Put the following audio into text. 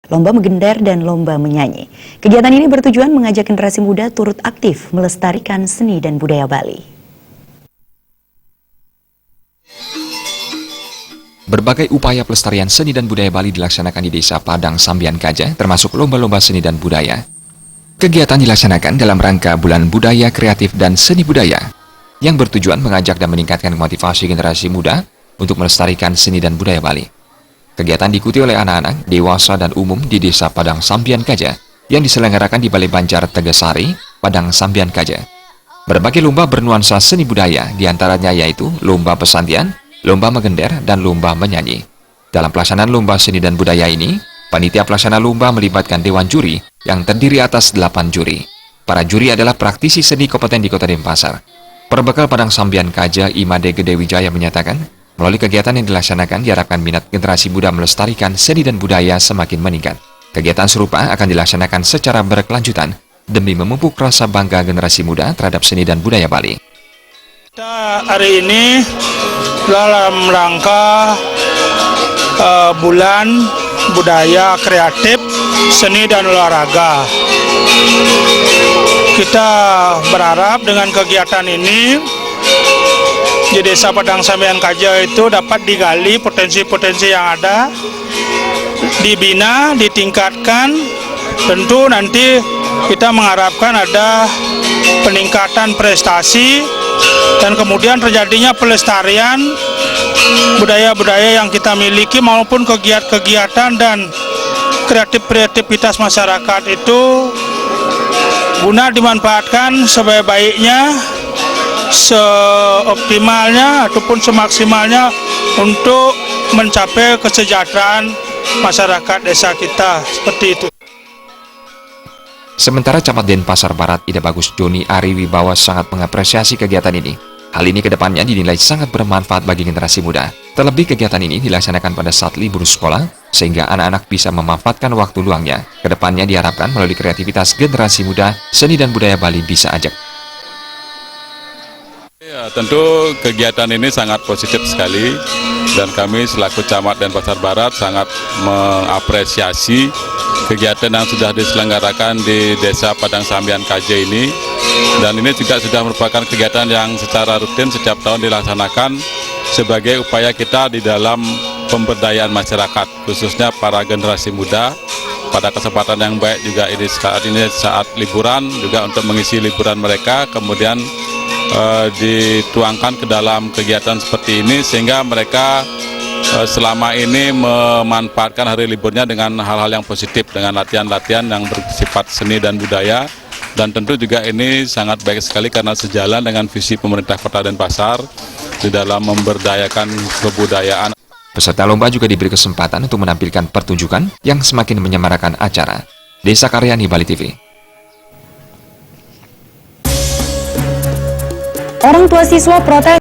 lomba mengendar dan lomba menyanyi. Kegiatan ini bertujuan mengajak generasi muda turut aktif melestarikan seni dan budaya Bali. Berbagai upaya pelestarian seni dan budaya Bali dilaksanakan di Desa Padang Sambian Kaja, termasuk lomba-lomba seni dan budaya. Kegiatan dilaksanakan dalam rangka Bulan Budaya Kreatif dan Seni Budaya, yang bertujuan mengajak dan meningkatkan motivasi generasi muda untuk melestarikan seni dan budaya Bali. Kegiatan diikuti oleh anak-anak, dewasa, dan umum di Desa Padang Sambian Kaja, yang diselenggarakan di Balai Banjar Tegasari, Padang Sambian Kaja. Berbagai lomba bernuansa seni budaya, diantaranya yaitu lomba pesantian, lomba mengendar, dan lomba menyanyi. Dalam pelaksanaan lomba seni dan budaya ini, panitia pelaksana lomba melibatkan Dewan Juri yang terdiri atas 8 juri. Para juri adalah praktisi seni kompeten di Kota Denpasar. Perbekal Padang Sambian Kaja, Imade Gede Wijaya menyatakan, melalui kegiatan yang dilaksanakan diharapkan minat generasi muda melestarikan seni dan budaya semakin meningkat. Kegiatan serupa akan dilaksanakan secara berkelanjutan demi memupuk rasa bangga generasi muda terhadap seni dan budaya Bali. Kita hari ini dalam rangka Bulan Budaya Kreatif, Seni dan Olahraga. Kita berharap dengan kegiatan ini di Desa Padang Sambian Kaja itu dapat digali potensi-potensi yang ada, dibina, ditingkatkan. Tentu nanti kita mengharapkan ada peningkatan prestasi dan kemudian terjadinya pelestarian budaya-budaya yang kita miliki maupun kegiatan dan kreativitas masyarakat itu guna dimanfaatkan sebaik-baiknya, seoptimalnya ataupun semaksimalnya untuk mencapai kesejahteraan masyarakat desa kita, seperti itu. Sementara Camat Denpasar Barat Ida Bagus Joni Ari Wibawa sangat mengapresiasi kegiatan ini. Hal ini kedepannya dinilai sangat bermanfaat bagi generasi muda. Terlebih kegiatan ini dilaksanakan pada saat libur sekolah, sehingga anak-anak bisa memanfaatkan waktu luangnya. Kedepannya diharapkan melalui kreativitas generasi muda, seni dan budaya Bali bisa ajak. Ya, tentu kegiatan ini sangat positif sekali dan kami selaku Camat Denpasar Barat sangat mengapresiasi kegiatan yang sudah diselenggarakan di Desa Padang Sambian Kaja ini, dan ini juga sudah merupakan kegiatan yang secara rutin setiap tahun dilaksanakan sebagai upaya kita di dalam pemberdayaan masyarakat, khususnya para generasi muda. Pada kesempatan yang baik juga ini saat liburan juga untuk mengisi liburan mereka, kemudian dituangkan ke dalam kegiatan seperti ini sehingga mereka selama ini memanfaatkan hari liburnya dengan hal-hal yang positif, dengan latihan-latihan yang bersifat seni dan budaya. Dan tentu juga ini sangat baik sekali karena sejalan dengan visi pemerintah Kota Denpasar di dalam memberdayakan kebudayaan. Peserta lomba juga diberi kesempatan untuk menampilkan pertunjukan yang semakin menyemarakan acara. Desa Karyani, Bali TV. Orang tua siswa protes